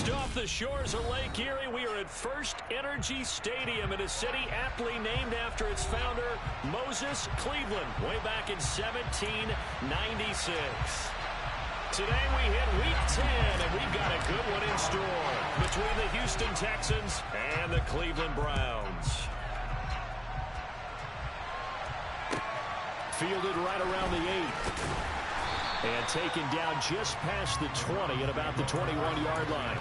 Just off the shores of Lake Erie, we are at First Energy Stadium in a city aptly named after its founder, Moses Cleveland, way back in 1796. Today we hit Week 10, and we've got a good one in store between the Houston Texans and the Cleveland Browns. Fielded right around the 8. And taken down just past the 20 at about the 21-yard line.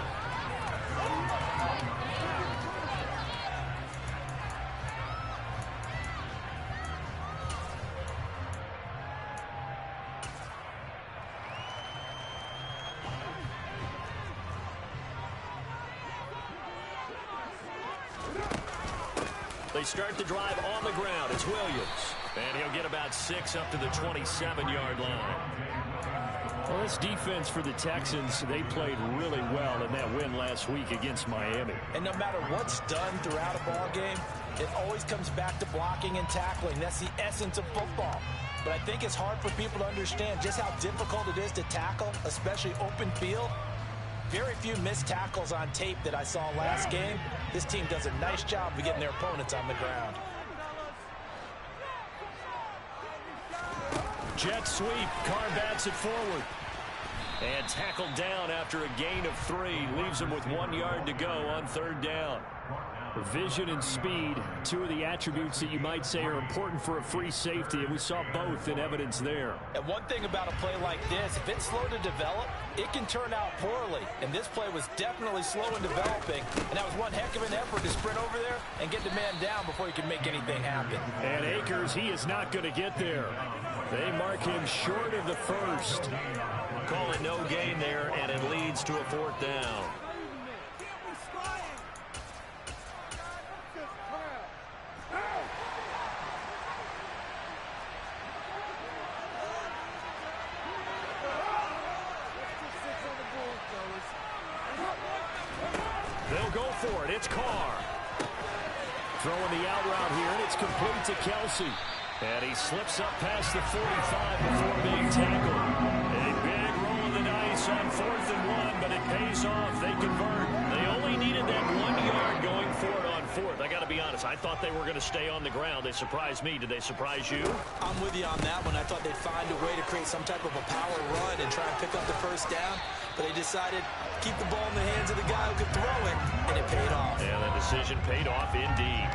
They start the drive on the ground. It's Williams. And he'll get about 6 up to the 27-yard line. Well, this defense for the Texans, they played really well in that win last week against Miami. And no matter what's done throughout a ball game, it always comes back to blocking and tackling. That's the essence of football. But I think it's hard for people to understand just how difficult it is to tackle, especially open field. Very few missed tackles on tape that I saw last game. This team does a nice job of getting their opponents on the ground. Jet sweep. Carr bats it forward. And tackled down after a gain of 3. Leaves him with 1 yard to go on 3rd down. Vision and speed, 2 of the attributes that you might say are important for a free safety, and we saw both in evidence there. And one thing about a play like this, if it's slow to develop, it can turn out poorly. And this play was definitely slow in developing, and that was one heck of an effort to sprint over there and get the man down before he can make anything happen. And Akers, he is not going to get there. They mark him short of the 1st. Call it no gain there, and it leads to a 4th down. They'll go for it. It's Carr. Throwing the out route here, and it's complete to Kelsey. And he slips up past the 45 before being tackled. A big roll of the dice on 4th and 1, but it pays off. They convert. They only needed that 1 yard going for it on 4th. I got to be honest, I thought they were going to stay on the ground. They surprised me. Did they surprise you? I'm with you on that one. I thought they'd find a way to create some type of a power run and try and pick up the 1st down. But they decided to keep the ball in the hands of the guy who could throw it, and it paid off. Yeah, the decision paid off indeed.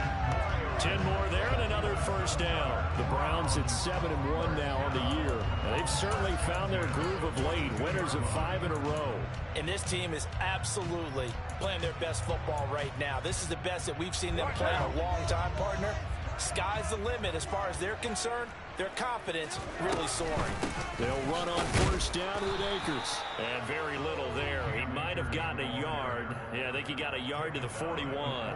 10 more there and another 1st down. The Browns at 7-1 now on the year. And they've certainly found their groove of late. Winners of 5 in a row. And this team is absolutely playing their best football right now. This is the best that we've seen them play in a long time, partner. Sky's the limit as far as they're concerned. Their confidence really soaring. They'll run on 1st down with Akers. And very little there. He might have gotten a yard. Yeah, I think he got a yard to the 41.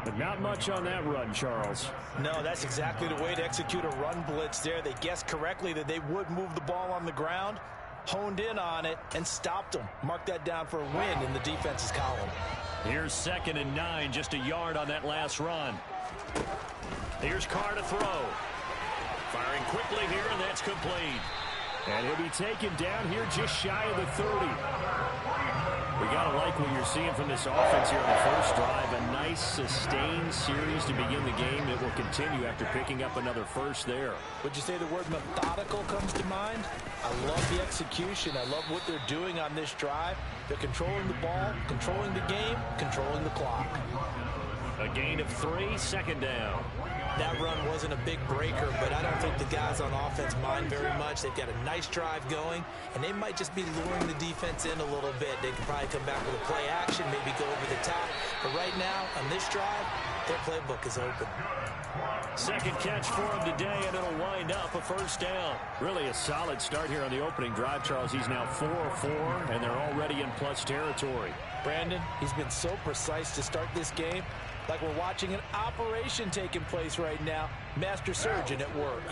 But not much on that run, Charles. No, that's exactly the way to execute a run blitz there. They guessed correctly that they would move the ball on the ground, honed in on it, and stopped them. Mark that down for a win in the defense's column. Here's 2nd and 9, just a yard on that last run. Here's Carr to throw. Firing quickly here, and that's complete. And he'll be taken down here just shy of the 30. We got to like what you're seeing from this offense here on the 1st drive. A nice, sustained series to begin the game that will continue after picking up another 1st there. Would you say the word methodical comes to mind? I love the execution. I love what they're doing on this drive. They're controlling the ball, controlling the game, controlling the clock. A gain of 3, 2nd down. That run wasn't a big breaker, but I don't think the guys on offense mind very much. They've got a nice drive going, and they might just be luring the defense in a little bit. They can probably come back with a play action, maybe go over the top. But right now, on this drive, their playbook is open. 2nd catch for him today, and it'll wind up a 1st down. Really a solid start here on the opening drive, Charles. He's now 4-4, and they're already in plus territory. Brandon, he's been so precise to start this game. Like we're watching an operation taking place right now. Master surgeon at work.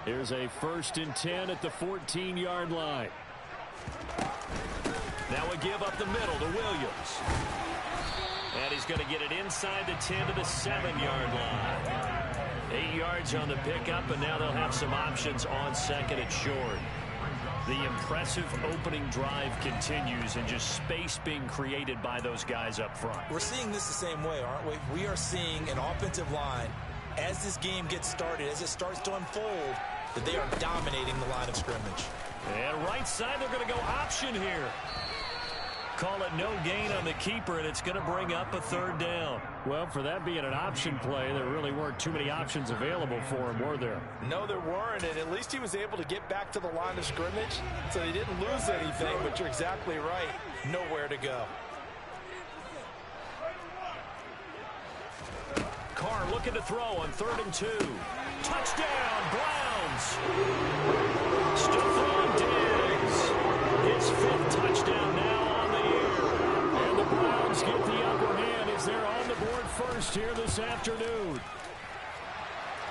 Here's a 1st and 10 at the 14-yard line. Now a give up the middle to Williams. And he's going to get it inside the 10 to the 7-yard line. 8 yards on the pickup, and now they'll have some options on 2nd and short. The impressive opening drive continues and just space being created by those guys up front. We're seeing this the same way, aren't we? We are seeing an offensive line, as this game gets started, as it starts to unfold, that they are dominating the line of scrimmage. And right side, they're going to go option here. Call it no gain on the keeper, and it's going to bring up a third down. Well, for that being an option play, there really weren't too many options available for him, were there? No, there weren't, and at least he was able to get back to the line of scrimmage, so he didn't lose anything, but you're exactly right. Nowhere to go. Carr looking to throw on 3rd and 2. Touchdown, Browns! Stephon Diggs. His 5th touchdown now on the year. And the Browns get the upper hand as they're on the board first here this afternoon.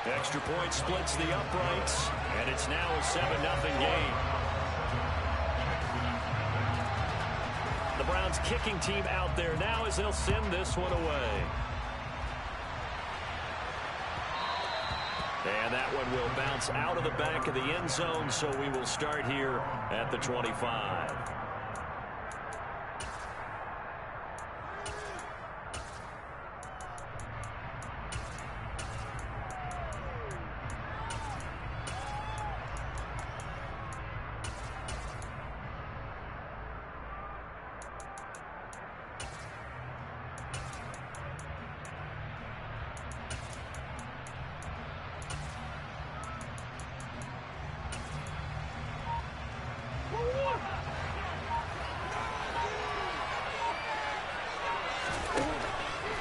Extra point splits the uprights, and it's now a 7-0 game. The Browns kicking team out there now as they'll send this one away. And that one will bounce out of the back of the end zone, so we will start here at the 25.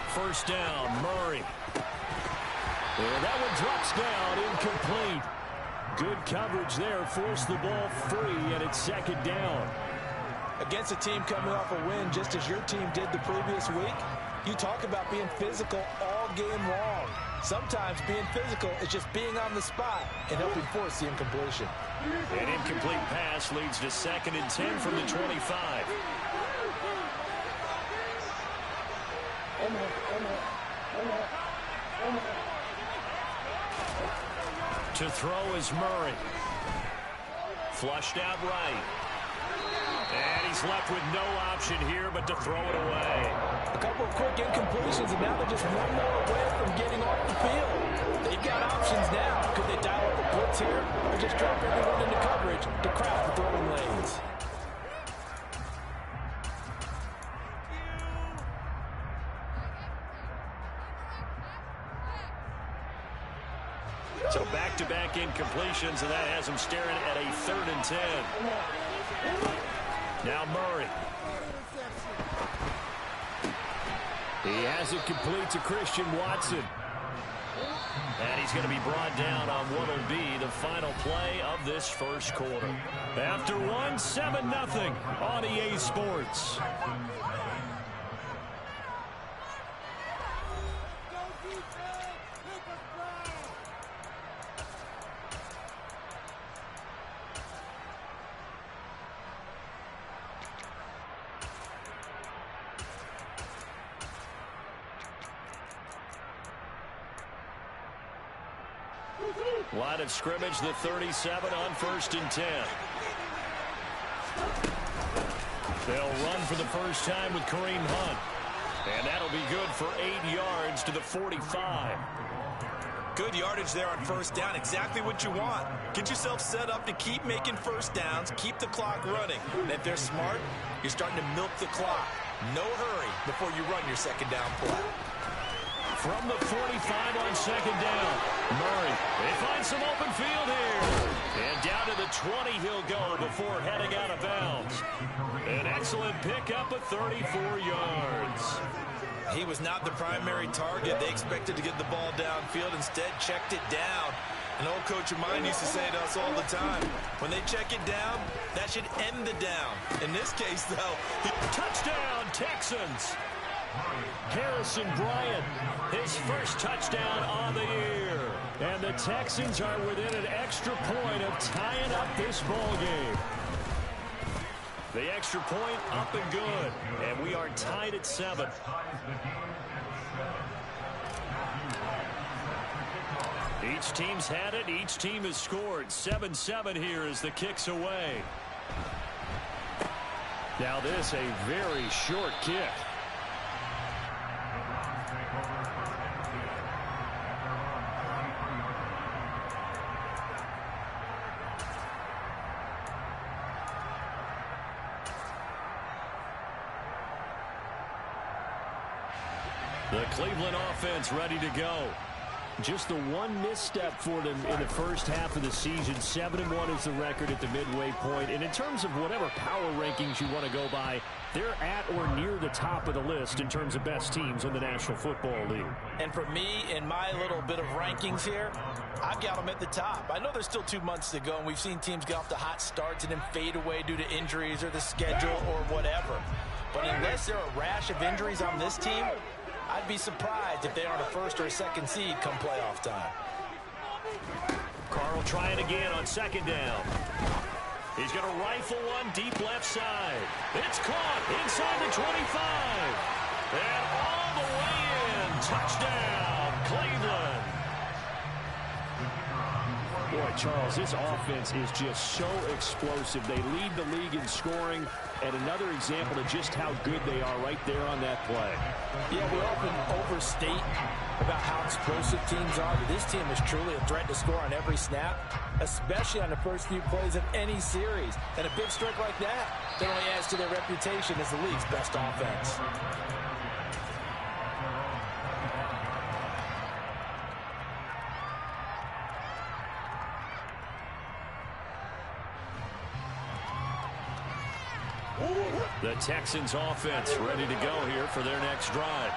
First down, Murray. And that one drops down, incomplete. Good coverage there, forced the ball free, and it's 2nd down. Against a team coming off a win, just as your team did the previous week, you talk about being physical all game long. Sometimes being physical is just being on the spot and helping force the incompletion. An incomplete pass leads to 2nd and 10 from the 25. To throw is Murray. Flushed out right. And he's left with no option here but to throw it away. A couple of quick incompletions, and now they're just one more away from getting off the field. They've got options now. Could they dial up a blitz here or just drop everyone into coverage to craft the throwing lanes? So back-to-back incompletions, and that has him staring at a 3rd and 10. Now Murray. He has it complete to Christian Watson. And he's going to be brought down on what will be the final play of this first quarter. After one, 7-0 on EA Sports. Line of scrimmage, the 37 on 1st and 10. They'll run for the first time with Kareem Hunt. And that'll be good for 8 yards to the 45. Good yardage there on first down. Exactly what you want. Get yourself set up to keep making first downs, keep the clock running. And if they're smart, you're starting to milk the clock. No hurry before you run your 2nd down play. From the 45 on 2nd down, Murray. They find some open field here. And down to the 20 he'll go before heading out of bounds. An excellent pickup of 34 yards. He was not the primary target. They expected to get the ball downfield. Instead, checked it down. An old coach of mine used to say to us all the time, when they check it down, that should end the down. In this case, though, touchdown, Texans. Harrison Bryant, his first touchdown on the year. And the Texans are within an extra point of tying up this ball game. The extra point up and good. And we are tied at 7. Each team's had it. Each team has scored. 7-7 here as the kick's away. Now this a very short kick. The Cleveland offense ready to go. Just the one misstep for them in the first half of the season. 7-1 is the record at the midway point. And in terms of whatever power rankings you want to go by, they're at or near the top of the list in terms of best teams in the National Football League. And for me, in my little bit of rankings here, I've got them at the top. I know there's still 2 months to go, and we've seen teams get off to hot starts and then fade away due to injuries or the schedule or whatever. But unless there are a rash of injuries on this team, I'd be surprised if they aren't a first or a second seed come playoff time. Carl trying again on second down. He's going to rifle one deep left side. It's caught inside the 25. And all the way in. Touchdown, Cleveland. Boy, Charles, this offense is just so explosive. They lead the league in scoring, and another example of just how good they are right there on that play. Yeah, we often overstate about how explosive teams are, but this team is truly a threat to score on every snap, especially on the first few plays of any series. And a big streak like that only adds to their reputation as the league's best offense. The Texans offense ready to go here for their next drive.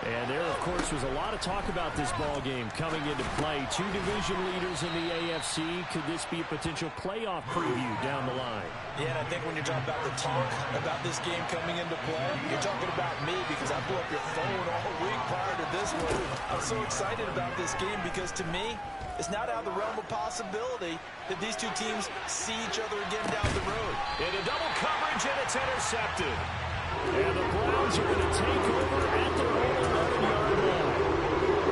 And there, of course, was a lot of talk about this ball game coming into play. 2 division leaders in the AFC. Could this be a potential playoff preview down the line? Yeah, and I think when you're talking about the talk about this game coming into play, you're talking about me because I blew up your phone all week prior to this one. I'm so excited about this game because to me, it's not out of the realm of possibility that these two teams see each other again down the road. Into double coverage, and it's intercepted. And the Browns are going to take over at their own 11-yard line.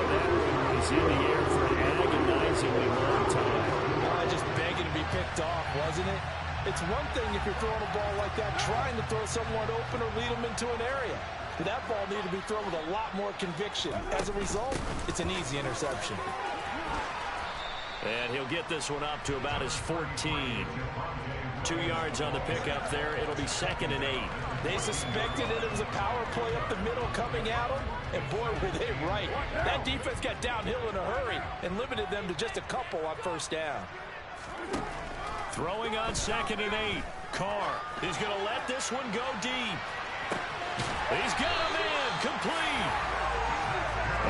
That one was in the air for an agonizingly long time. Just begging to be picked off, wasn't it? It's one thing if you're throwing a ball like that, trying to throw someone open or lead them into an area. But that ball needed to be thrown with a lot more conviction. As a result, it's an easy interception. And he'll get this one up to about his 14. 2 yards on the pickup there. It'll be 2nd and 8. They suspected it was a power play up the middle coming at them, and boy, were they right. That defense got downhill in a hurry and limited them to just a couple on first down. Throwing on 2nd and 8. Carr is going to let this one go deep. He's got a man complete.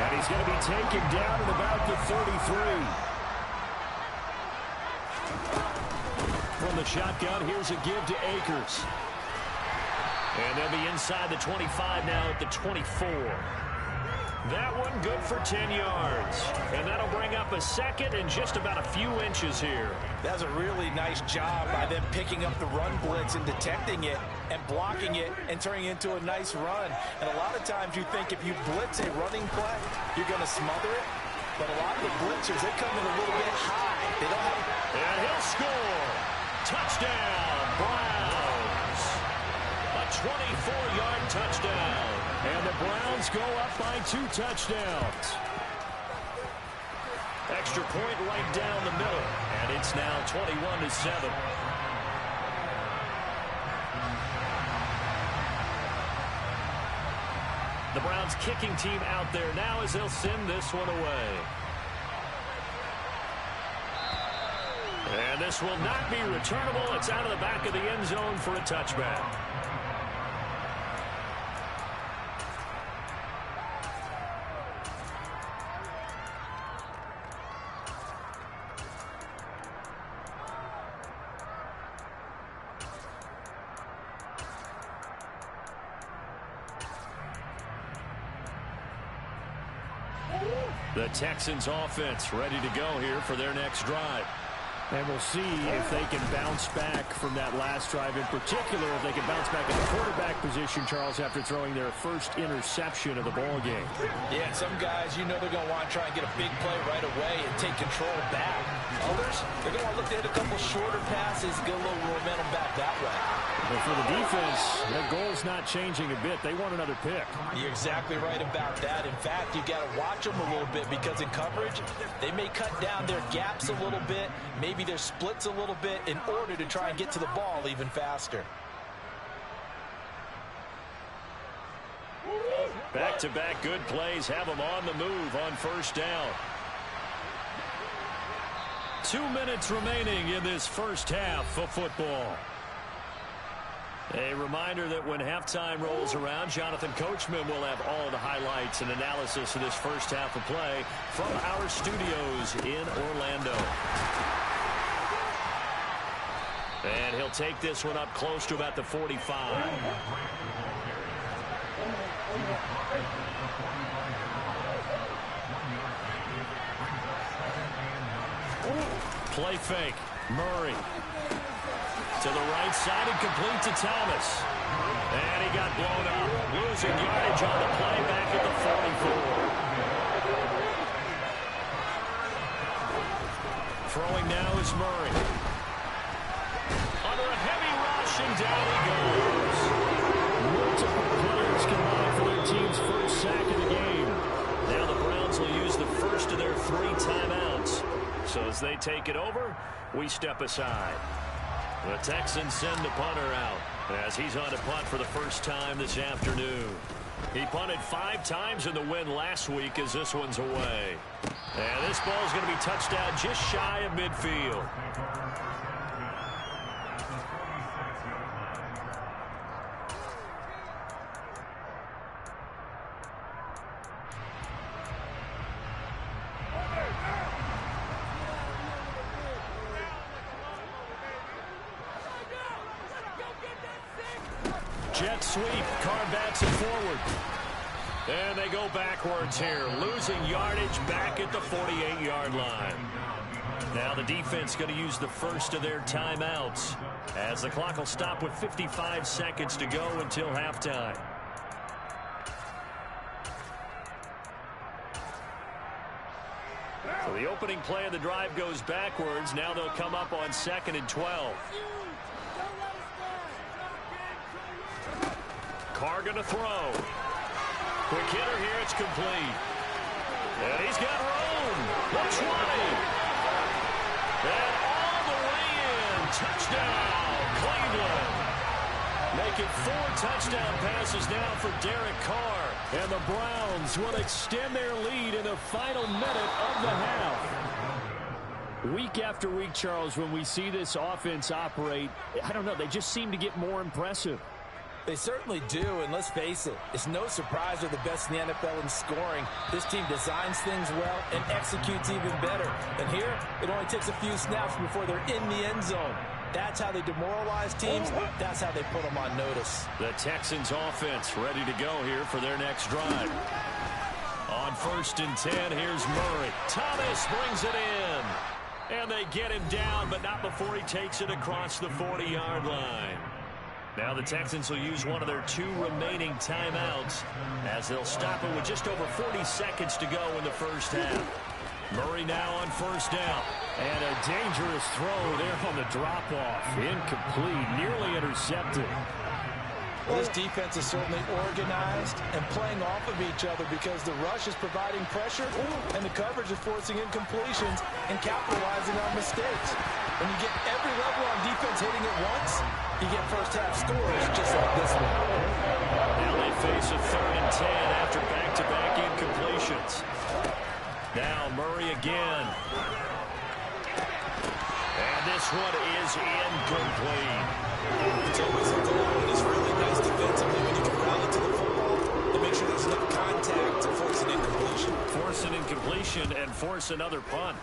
And he's going to be taken down at about the 33. From the shotgun, here's a give to Akers. And they'll be inside the 25 now at the 24. That one good for 10 yards. And that'll bring up a 2nd and just about a few inches here. That's a really nice job by them picking up the run blitz and detecting it and blocking it and turning it into a nice run. And a lot of times you think if you blitz a running play, you're going to smother it. But a lot of the blitzers, they come in a little bit high. They don't have... And he'll score. Touchdown, Browns. A 24-yard touchdown. And the Browns go up by 2 touchdowns. Extra point right down the middle. And it's now 21-7. The Browns kicking team out there now as they'll send this one away. And this will not be returnable. It's out of the back of the end zone for a touchback. The Texans offense ready to go here for their next drive. And we'll see if they can bounce back from that last drive, in particular, if they can bounce back in the quarterback position, Charles, after throwing their first interception of the ball game. Yeah, some guys, they're going to want to try and get a big play right away and take control back. Others, they're going to want to look to hit a couple shorter passes, get a little momentum back that way. But for the defense, their goal's not changing a bit. They want another pick. You're exactly right about that. In fact, you got to watch them a little bit because in coverage, they may cut down their gaps a little bit, maybe their splits a little bit in order to try and get to the ball even faster. Back-to-back good plays have them on the move on first down. 2 minutes remaining in this first half of football. A reminder that when halftime rolls around, Jonathan Coachman will have all the highlights and analysis of this first half of play from our studios in Orlando. And he'll take this one up close to about the 45. Play fake. Murray. To the right side and complete to Thomas. And he got blown up. Losing yardage on the play back at the 44. Throwing now is Murray. Under a heavy rush and down he goes. Multiple players combined for their team's first sack of the game. Now the Browns will use the first of their 3 timeouts. So as they take it over, we step aside. The Texans send the punter out as he's on to punt for the first time this afternoon. He punted 5 times in the win last week as this one's away. And this ball is going to be touched down just shy of midfield. Jet sweep. Carr bats it forward. And they go backwards here. Losing yardage back at the 48-yard line. Now the defense going to use the first of their timeouts as the clock will stop with 55 seconds to go until halftime. So the opening play of the drive goes backwards. Now they'll come up on 2nd and 12. Carr going to throw. Quick hitter here. It's complete. And he's got room. The 20. And all the way in. Touchdown, Cleveland. Making 4 touchdown passes now for Derek Carr. And the Browns will extend their lead in the final minute of the half. Week after week, Charles, when we see this offense operate, I don't know, they just seem to get more impressive. They certainly do, and let's face it, it's no surprise they're the best in the NFL in scoring. This team designs things well and executes even better. And here, it only takes a few snaps before they're in the end zone. That's how they demoralize teams. That's how they put them on notice. The Texans offense ready to go here for their next drive. On 1st and 10, here's Murray. Thomas brings it in. And they get him down, but not before he takes it across the 40-yard line. Now the Texans will use one of their 2 remaining timeouts as they'll stop it with just over 40 seconds to go in the first half. Murray now on 1st down. And a dangerous throw there on the drop-off. Incomplete, nearly intercepted. Well, this defense is certainly organized and playing off of each other because the rush is providing pressure and the coverage is forcing incompletions and capitalizing on mistakes. When you get every level on defense hitting it once, you get first-half scores just like this one. Now they face a 3rd and 10 after back-to-back incompletions. Now Murray again. And this one is incomplete. It's always a goal, and it's really nice defensively when you can rally to the football and make sure there's enough contact to force an incompletion. Force an incompletion and force another punt.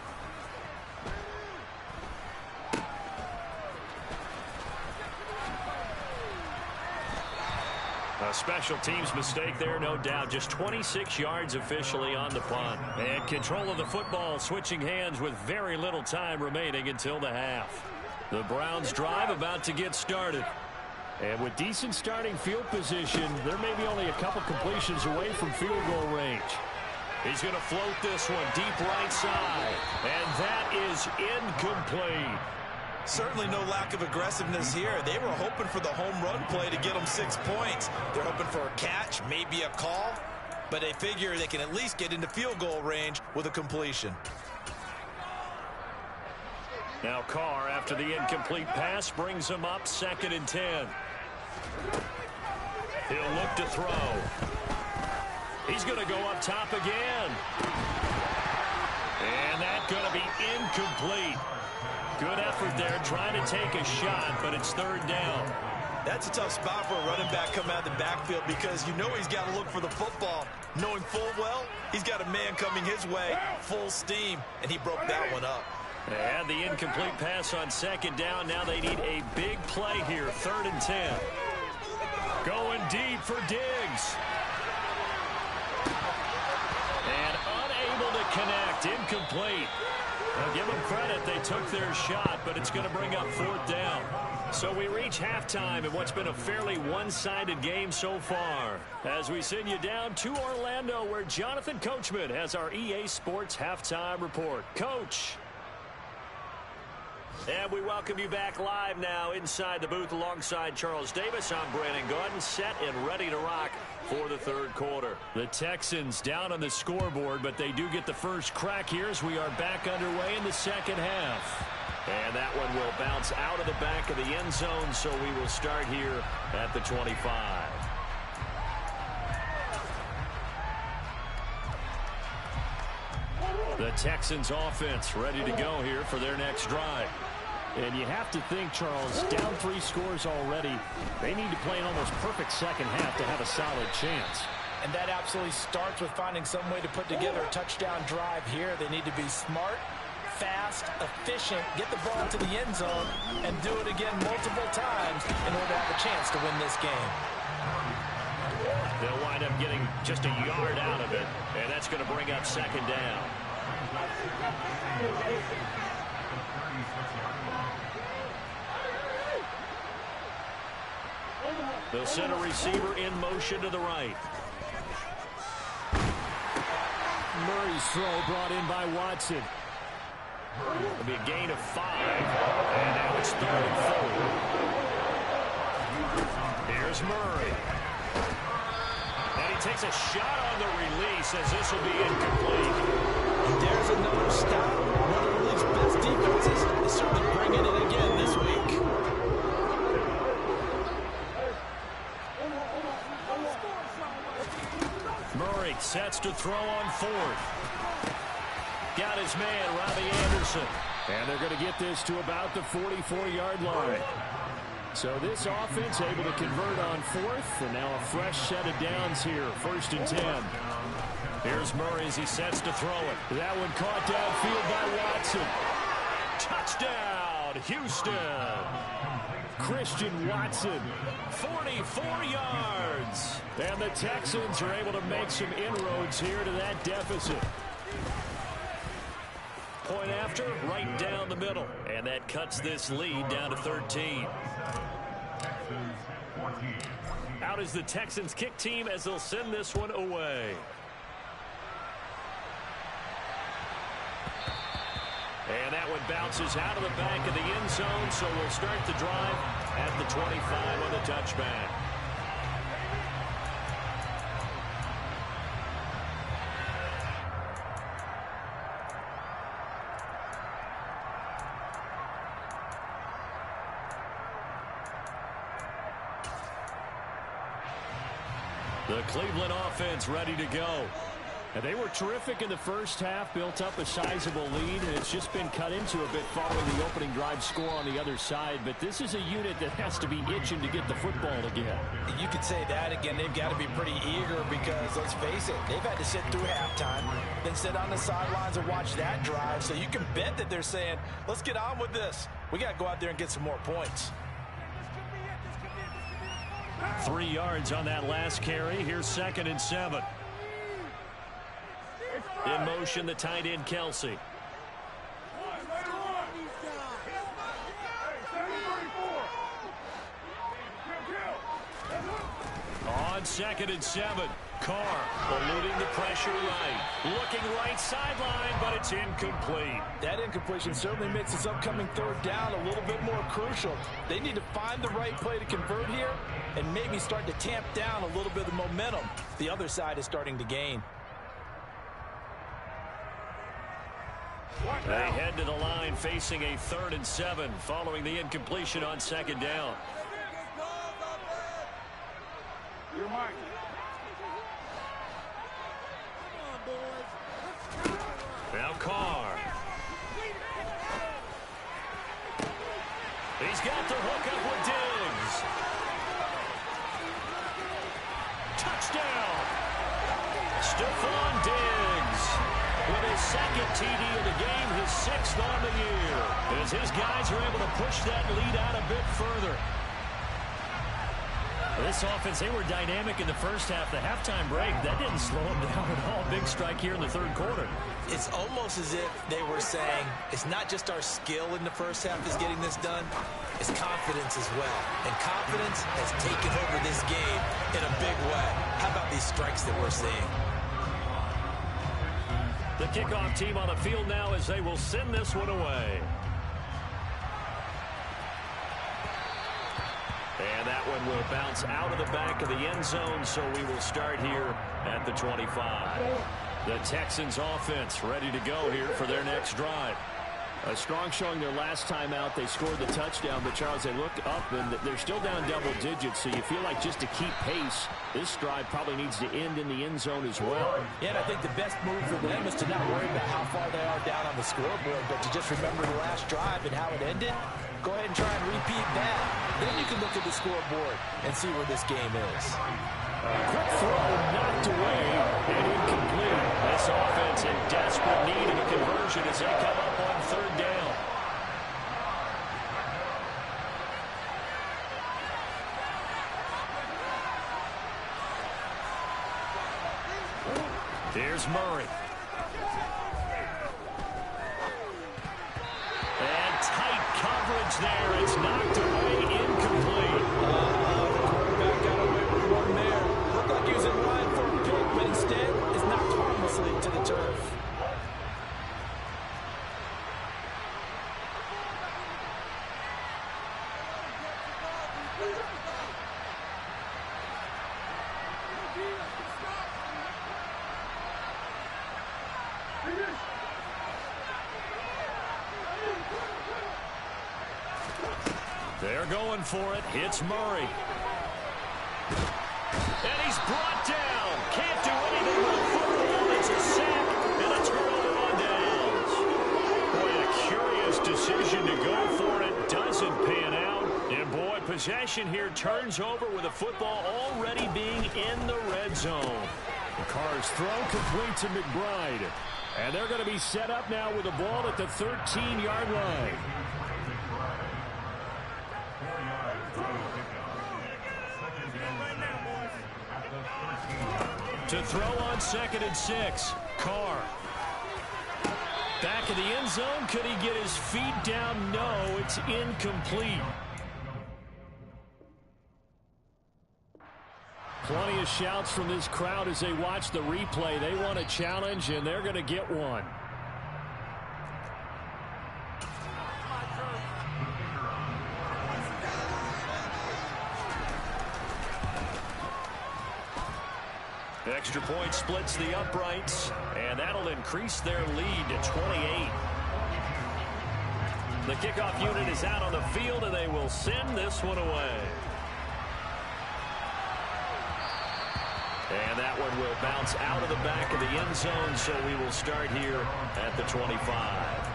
A A special teams mistake there, no doubt. Just 26 yards officially on the punt. And control of the football switching hands with very little time remaining until the half. The Browns drive about to get started. And with decent starting field position, there may be only a couple completions away from field goal range. He's going to float this one deep right side. And that is incomplete. Certainly no lack of aggressiveness here. They were hoping for the home run play to get them 6 points. They're hoping for a catch, maybe a call, but they figure they can at least get into field goal range with a completion. Now Carr, after the incomplete pass, brings him up 2nd and 10. He'll look to throw. He's going to go up top again. And that's going to be incomplete. Good effort there, trying to take a shot, but it's 3rd down. That's a tough spot for a running back coming out of the backfield because you know he's got to look for the football, knowing full well he's got a man coming his way, full steam, and he broke that one up. They had the incomplete pass on 2nd down. Now they need a big play here, 3rd and 10. Going deep for Diggs. And unable to connect, incomplete. Now give them credit, they took their shot, but it's going to bring up 4th down. So we reach halftime in what's been a fairly one-sided game so far. As we send you down to Orlando, where Jonathan Coachman has our EA Sports Halftime Report. Coach. And we welcome you back live now inside the booth alongside Charles Davis. I'm Brandon Gaudin, set and ready to rock for the 3rd quarter. The Texans down on the scoreboard, but they do get the first crack here as we are back underway in the 2nd half. And that one will bounce out of the back of the end zone, so we will start here at the 25. The Texans offense ready to go here for their next drive. And you have to think, Charles, down 3 scores already. They need to play an almost perfect 2nd half to have a solid chance. And that absolutely starts with finding some way to put together a touchdown drive here. They need to be smart, fast, efficient, get the ball to the end zone, and do it again multiple times in order to have a chance to win this game. They'll wind up getting just a yard out of it, and that's going to bring up 2nd down. They'll send a receiver in motion to the right. Murray's throw brought in by Watson. It'll be a gain of 5. And now it's 3rd and 4. Here's Murray. And he takes a shot on the release as this will be incomplete. There's another stop. One of the league's best defenses is certainly bringing it again this week. Murray sets to throw on 4th. Got his man, Robbie Anderson. And they're going to get this to about the 44-yard line. So this offense able to convert on 4th, and now a fresh set of downs here, 1st and 10. Here's Murray as he sets to throw it. That one caught downfield by Watson. Touchdown, Houston. Christian Watson, 44 yards. And the Texans are able to make some inroads here to that deficit. Point after, right down the middle. And that cuts this lead down to 13. Out is the Texans kick team as they'll send this one away. And that one bounces out of the back of the end zone, so we'll start the drive at the 25 on the touchback. The Cleveland offense ready to go. And they were terrific in the first half, built up a sizable lead, and it's just been cut into a bit following the opening drive score on the other side. But this is a unit that has to be itching to get the football again. You could say that again. They've got to be pretty eager because, let's face it, they've had to sit through halftime, then sit on the sidelines and watch that drive. So you can bet that they're saying, let's get on with this. We got to go out there and get some more points. 3 yards on that last carry. Here's 2nd and 7. In motion, the tight end, Kelsey. On 2nd and 7. Carr eluding the pressure right. Looking right sideline, but it's incomplete. That incompletion certainly makes this upcoming 3rd down a little bit more crucial. They need to find the right play to convert here and maybe start to tamp down a little bit of the momentum the other side is starting to gain. They head to the line facing a 3rd and 7 following the incompletion on 2nd down. You're Mike. Now Carr. He's got the hook up with Diggs. Touchdown. Stephon Diggs with his 2nd TD of the game, his 6th on the year. As his guys are able to push that lead out a bit further. This offense, they were dynamic in the first half. The halftime break, that didn't slow them down at all. Big strike here in the 3rd quarter. It's almost as if they were saying, it's not just our skill in the first half is getting this done, it's confidence as well. And confidence has taken over this game in a big way. How about these strikes that we're seeing? The kickoff team on the field now as they will send this one away. And that one will bounce out of the back of the end zone, so we will start here at the 25. The Texans offense ready to go here for their next drive. A strong showing their last time out. They scored the touchdown, but Charles, they look up and they're still down double digits, so you feel like just to keep pace, this drive probably needs to end in the end zone as well. Yeah, and I think the best move for them is to not worry about how far they are down on the scoreboard, but to just remember the last drive and how it ended. Go ahead and try and repeat that. Then you can look at the scoreboard and see where this game is. Quick throw knocked away and incomplete. This offense in desperate need of a conversion as they come up on 3rd down. Here's Murray. And tight coverage there. It's knocked away, incomplete. The quarterback got away with one there. Looked like he was in line for a pick, but instead is knocked harmlessly to the turf. They're going for it. It's Murray. And he's brought down. Can't do anything with a football. It's a sack and a turnover on downs. Boy, a curious decision to go for it. Doesn't pan out. And boy, possession here turns over with the football already being in the red zone. The Carr's throw complete to McBride. And they're going to be set up now with the ball at the 13-yard line. To throw on 2nd and 6. Carr. Back of the end zone. Could he get his feet down? No, it's incomplete. Plenty of shouts from this crowd as they watch the replay. They want a challenge, and they're going to get one. Extra point splits the uprights, and that'll increase their lead to 28. The kickoff unit is out on the field, and they will send this one away. And that one will bounce out of the back of the end zone, so we will start here at the 25.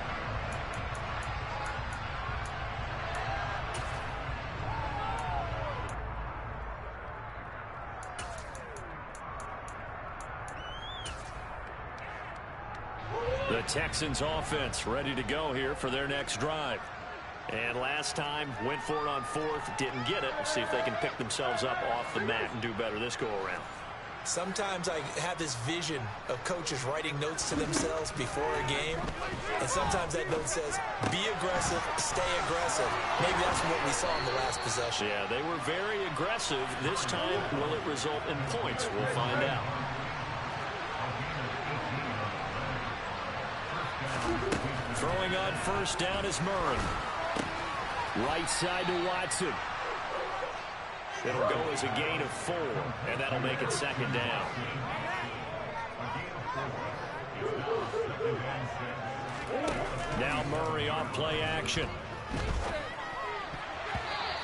The Texans offense ready to go here for their next drive. And last time, went for it on fourth, didn't get it. See if they can pick themselves up off the mat and do better this go-around. Sometimes I have this vision of coaches writing notes to themselves before a game, and sometimes that note says, be aggressive, stay aggressive. Maybe that's what we saw in the last possession. Yeah, they were very aggressive. This time, will it result in points? We'll find out. Throwing on first down is Murray. Right side to Watson. It'll go as a gain of 4, and that'll make it second down. Now Murray off play action.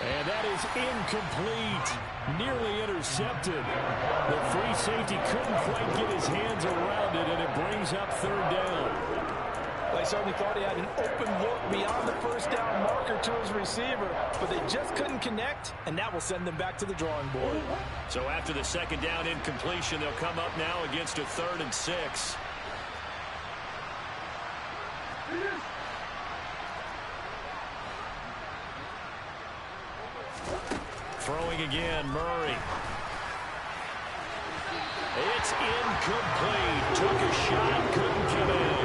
And that is incomplete. Nearly intercepted. The free safety couldn't quite get his hands around it, and it brings up third down. I certainly thought he had an open look beyond the first down marker to his receiver, but they just couldn't connect, and that will send them back to the drawing board. So after the second down incompletion, they'll come up now against a 3rd and 6. Throwing again, Murray. It's incomplete. Took a shot, couldn't connect.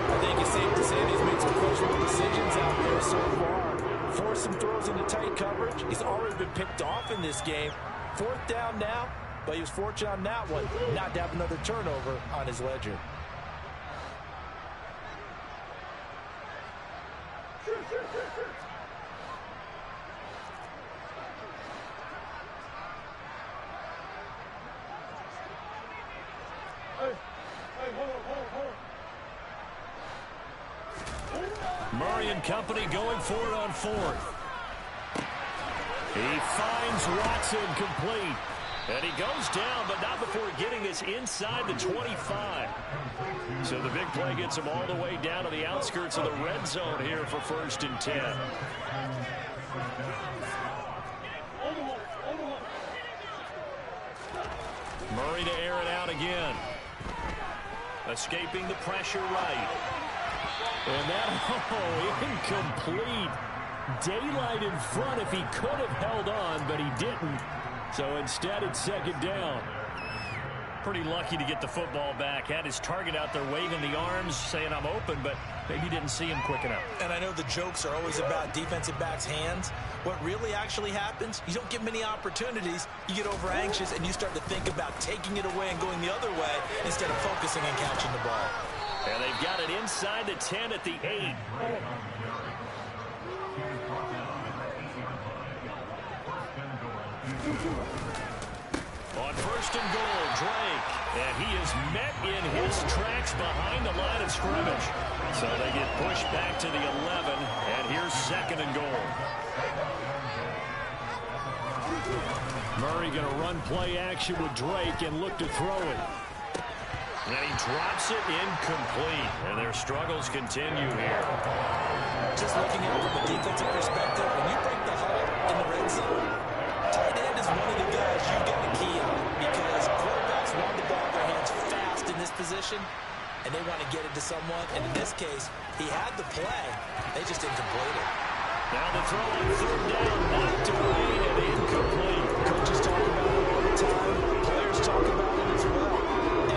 I think it's safe to say he's made some questionable decisions out there so far. Forced some throws into tight coverage. He's already been picked off in this game. 4th down now, but he was fortunate on that one not to have another turnover on his ledger. Murray and company going for it on 4th. He finds Watson complete. And he goes down, but not before getting this inside the 25. So the big play gets him all the way down to the outskirts of the red zone here for 1st and 10. Murray to air it out again. Escaping the pressure right. And that, incomplete. Daylight in front if he could have held on, but he didn't. So instead, it's second down. Pretty lucky to get the football back. Had his target out there waving the arms, saying I'm open, but maybe didn't see him quick enough. And I know the jokes are always about defensive backs' hands. What really actually happens, you don't get many opportunities. You get over anxious, and you start to think about taking it away and going the other way instead of focusing and catching the ball. And they've got it inside the 10 at the 8. On 1st and goal, Drake. And he is met in his tracks behind the line of scrimmage. So they get pushed back to the 11. And here's 2nd and goal. Murray going to run play action with Drake and look to throw it. And he drops it incomplete. And their struggles continue here. Just looking at it from a defensive perspective, when you break the huddle in the red zone, tight end is one of the guys you've got to key on because quarterbacks want the ball in their hands fast in this position, and they want to get it to someone. And in this case, he had the play. They just didn't complete it. Now the throw on 3rd down, knocked away and incomplete. Coaches talk about it all the time. Players talk about it as well.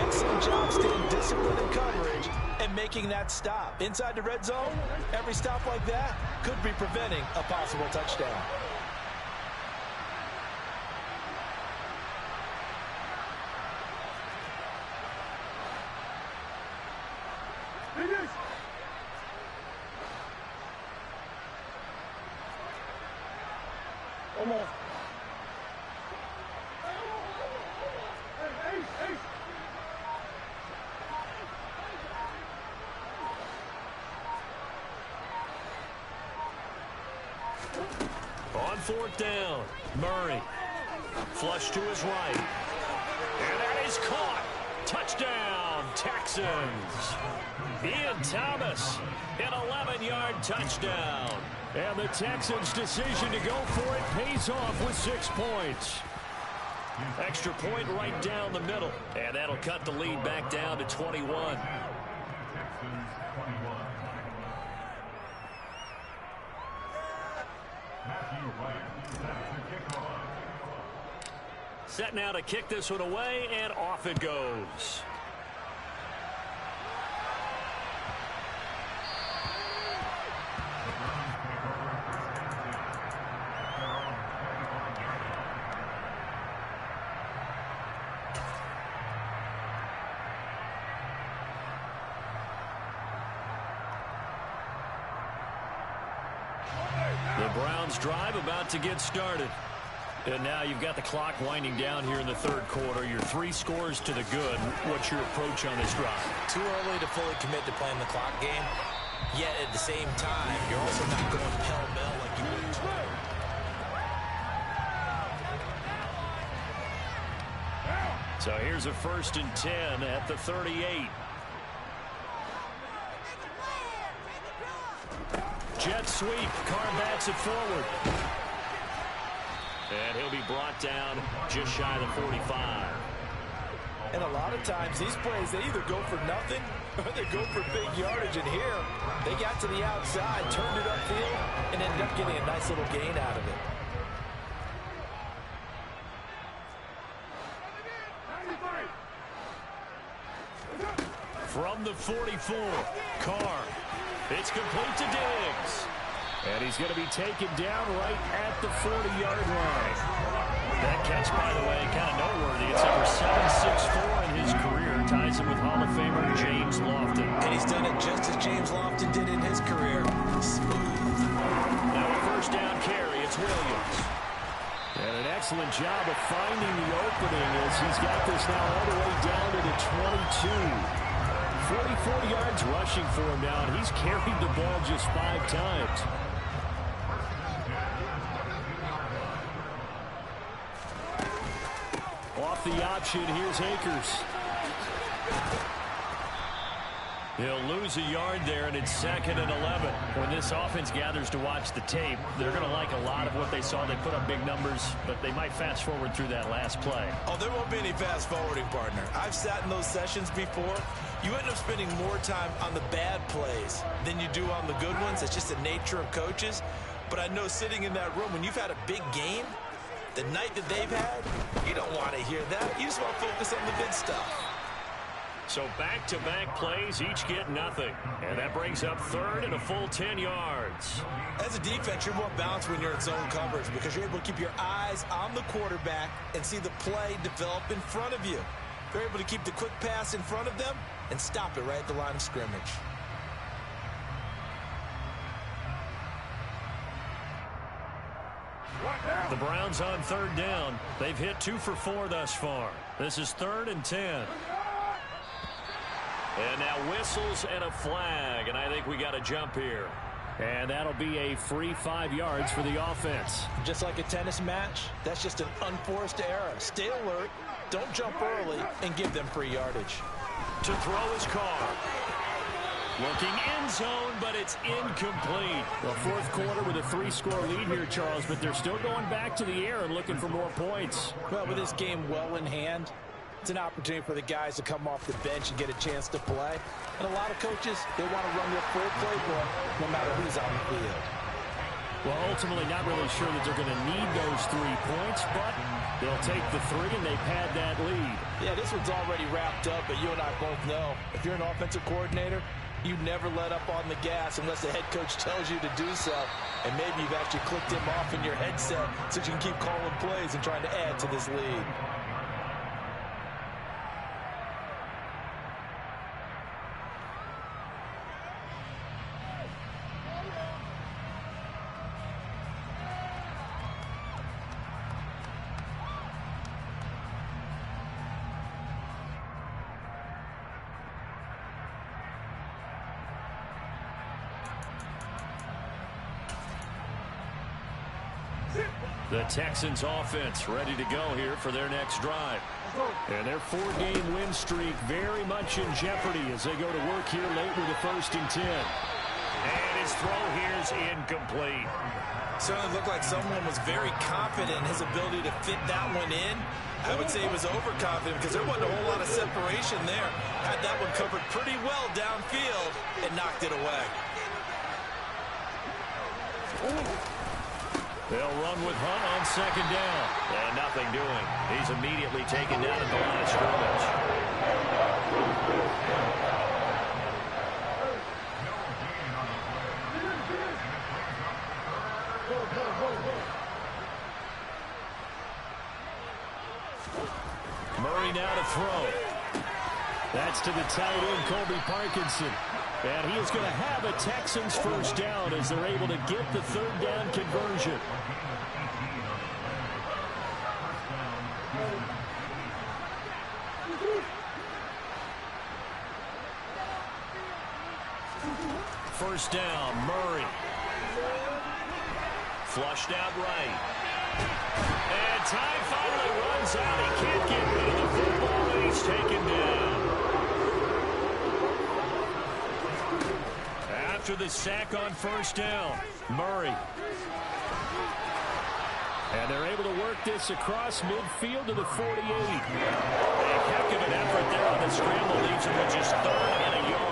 Excellent job staying disciplined in coverage and making that stop. Inside the red zone, every stop like that could be preventing a possible touchdown. On 4th down, Murray. Flush to his right. And that is caught. Touchdown, Texans. Ian Thomas, an 11-yard touchdown. And the Texans' decision to go for it pays off with 6 points. Extra point right down the middle. And that'll cut the lead back down to 21. Set now to kick this one away, and off it goes. The Browns drive about to get started. And now you've got the clock winding down here in the third quarter. You're 3 scores to the good. What's your approach on this drive? Too early to fully commit to playing the clock game. Yet at the same time, you're also not going pell-mell like you would. So here's a 1st and 10 at the 38. Jet sweep. Carr bats it forward. And he'll be brought down just shy of the 45. And a lot of times, these plays, they either go for nothing or they go for big yardage. And here, they got to the outside, turned it upfield, and ended up getting a nice little gain out of it. From the 44, Carr. It's complete to Diggs. And he's going to be taken down right at the 40-yard line. That catch, by the way, kind of noteworthy. It's number 764 in his career. Ties him with Hall of Famer James Lofton. And he's done it just as James Lofton did in his career. Smooth. Now a 1st down carry. It's Williams. And an excellent job of finding the opening as he's got this now all the way down to the 22. 44 yards rushing for him now, and he's carried the ball just 5 times. Off the option, here's Akers. He'll lose a yard there, and it's 2nd and 11. When this offense gathers to watch the tape, they're going to like a lot of what they saw. They put up big numbers, but they might fast forward through that last play. Oh, there won't be any fast forwarding, partner. I've sat in those sessions before. You end up spending more time on the bad plays than you do on the good ones. It's just the nature of coaches. But I know sitting in that room, when you've had a big game, the night that they've had, you don't want to hear that. You just want to focus on the good stuff. So back-to-back plays, each get nothing. And that brings up 3rd and a full 10 yards. As a defense, you're more balanced when you're in zone coverage because you're able to keep your eyes on the quarterback and see the play develop in front of you. They're able to keep the quick pass in front of them and stop it right at the line of scrimmage. The Browns on 3rd down. They've hit 2 for 4 thus far. This is 3rd and 10. And now whistles and a flag, and I think we got a jump here. And that'll be a free 5 yards for the offense. Just like a tennis match, that's just an unforced error. Stay alert, don't jump early, and give them free yardage. To throw his Carr. Looking end zone, but it's incomplete. Well, 4th quarter with a 3-score lead here, Charles, but they're still going back to the air and looking for more points. Well, with this game well in hand, it's an opportunity for the guys to come off the bench and get a chance to play. And a lot of coaches, they want to run their full playbook no matter who's on the field. Well, ultimately not really sure that they're going to need those 3 points, but they'll take the 3, and they've had that lead. Yeah, this one's already wrapped up, but you and I both know if you're an offensive coordinator, you never let up on the gas unless the head coach tells you to do so. And maybe you've actually clicked him off in your headset so you can keep calling plays and trying to add to this lead. The Texans offense ready to go here for their next drive. And their 4-game win streak very much in jeopardy as they go to work here late with a 1st and 10. And his throw here is incomplete. Certainly looked like someone was very confident in his ability to fit that one in. I would say he was overconfident because there wasn't a whole lot of separation there. Had that one covered pretty well downfield and knocked it away. They'll run with Hunt on second down. And nothing doing. He's immediately taken down at the line of scrimmage. Murray now to throw. That's to the tight end, Colby Parkinson. And he is going to have a Texans first down as they're able to get the third down conversion. First down, Murray. Flushed out right. And time finally runs out. He can't get rid of the football, and he's taken down. After the sack on first down, Murray. And they're able to work this across midfield to the 48. A heck of an effort there on the scramble, leaves him with just 30 yards.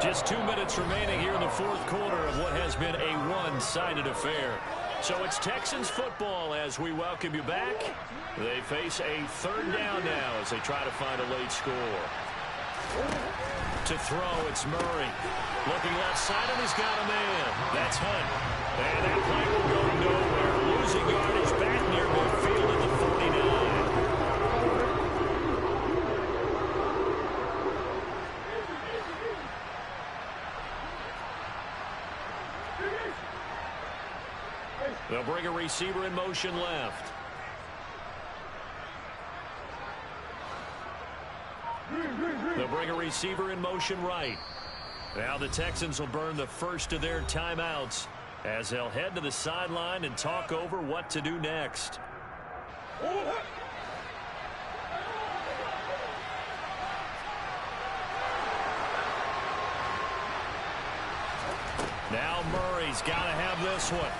Just 2 minutes remaining here in the fourth quarter of what has been a one-sided affair. So it's Texans football as we welcome you back. They face a third down now as they try to find a late score. To throw, it's Murray. Looking left side, and he's got a man. That's Hunt. And that play will go nowhere. Losing yardage back near midfield at the 49. They'll bring a receiver in motion left. They'll bring a receiver in motion right. Now the Texans will burn the first of their timeouts as they'll head to the sideline and talk over what to do next. Now Murray's got to have this one.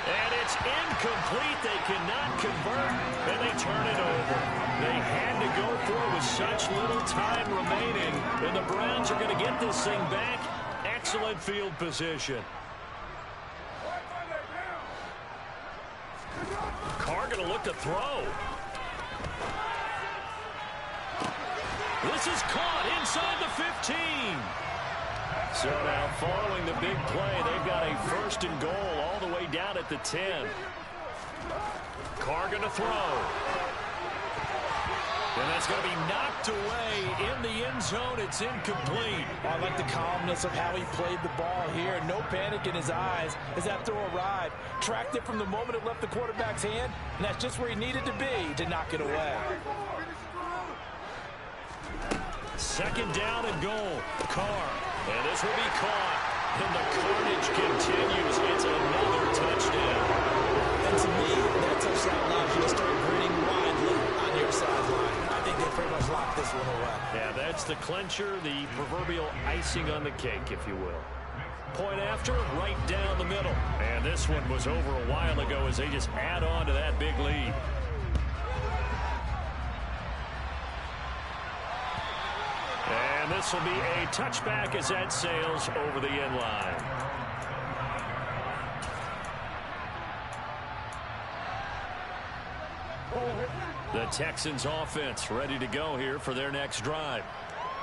And it's incomplete. They cannot convert, and they turn it over. They had to go for it with such little time remaining, and the Browns are going to get this thing back. Excellent field position. Carr going to look to throw. This is caught inside the 15. So now following the big play, they've got a first and goal all the way down at the 10. Carr going to throw. And that's going to be knocked away in the end zone. It's incomplete. I like the calmness of how he played the ball here. No panic in his eyes as that throw arrived. Tracked it from the moment it left the quarterback's hand, and that's just where he needed to be to knock it away. Second down and goal. Carr. And this will be caught. And the carnage continues. It's another touchdown. And to me, that touchdown allows you to start grinning widely on your sideline. I think they pretty much locked this one away. Yeah, that's the clincher, the proverbial icing on the cake, if you will. Point after, right down the middle. And this one was over a while ago as they just add on to that big lead. And this will be a touchback as that sails over the end line. The Texans offense ready to go here for their next drive.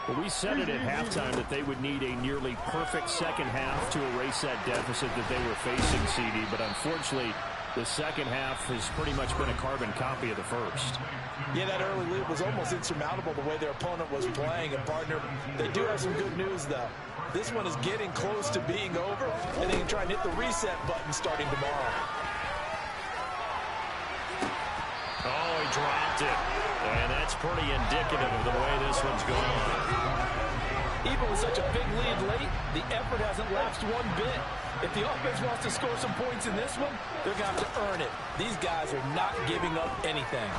Well, we said it at halftime that they would need a nearly perfect second half to erase that deficit that they were facing, CD. But unfortunately, the second half has pretty much been a carbon copy of the first. Yeah, that early lead was almost insurmountable the way their opponent was playing. And, partner, they do have some good news, though. This one is getting close to being over, and they can try and hit the reset button starting tomorrow. Oh, he dropped it. And that's pretty indicative of the way this one's going. Even with such a big lead late, the effort hasn't lapsed one bit. If the offense wants to score some points in this one, they're going to have to earn it. These guys are not giving up anything.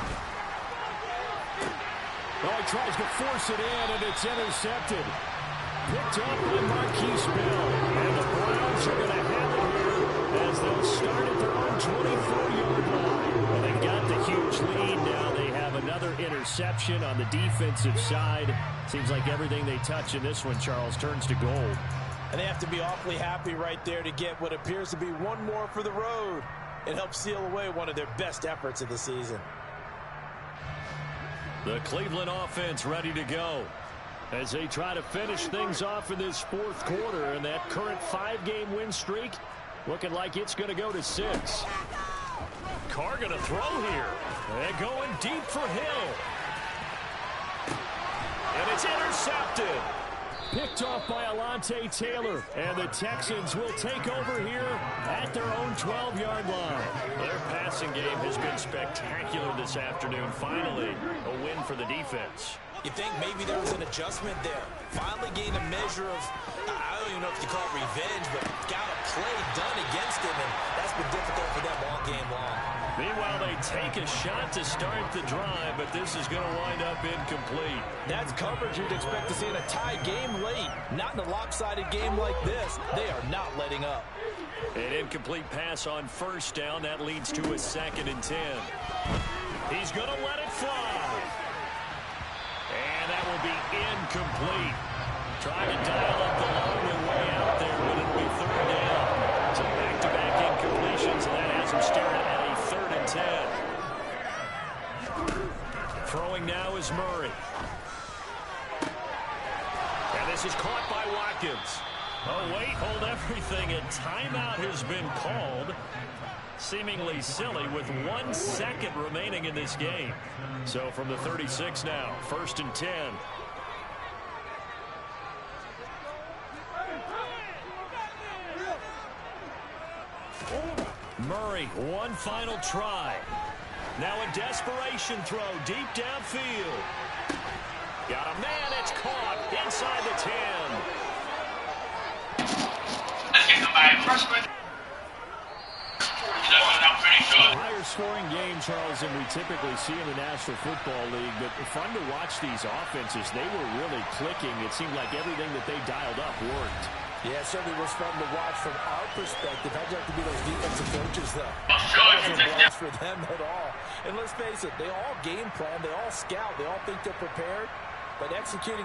Oh, he tries to force it in, and it's intercepted. Picked up by Marquise Bell. And the Browns are going to have it here as they'll start at their own 24-yard line. Well, they've got the huge lead. Now they have another interception on the defensive side. Seems like everything they touch in this one, Charles, turns to gold. And they have to be awfully happy right there to get what appears to be one more for the road. It helps seal away one of their best efforts of the season. The Cleveland offense ready to go as they try to finish things off in this fourth quarter, and that current 5-game win streak looking like it's going to go to 6. Carr going to throw here. They're going deep for Hill. And it's intercepted. Picked off by Alontae Taylor. And the Texans will take over here at their own 12-yard line. Their passing game has been spectacular this afternoon. Finally, a win for the defense. You think maybe there was an adjustment there. Finally gained a measure of, I don't even know if you call it revenge, but got a play done against him, and that's been difficult for them all game long. Meanwhile, they take a shot to start the drive, but this is going to wind up incomplete. That's coverage you'd expect to see in a tie game late. Not in a lopsided game like this. They are not letting up. An incomplete pass on first down. That leads to a 2nd and 10. He's going to let it fly. And that will be incomplete. Trying to dial up the long way out there, but it'll be 3rd down. So back-to-back incompletions, and that has him staring at a 3rd and 10. Throwing now is Murray. And this is caught by Watkins. Oh, wait, hold everything. A timeout has been called. Seemingly silly with 1 second remaining in this game. So from the 36 now, 1st and 10. Murray, one final try. Now a desperation throw deep downfield. Got a man, it's caught inside the 10. Let's get somebody freshman. Higher scoring game, Charles, than we typically see in the National Football League, but fun to watch these offenses. They were really clicking. It seemed like everything that they dialed up worked. Yeah, it certainly was fun to watch from our perspective. How'd you like to be those defensive coaches, though? It wasn't blast for them at all. And let's face it, they all game plan, they all scout, they all think they're prepared, but executing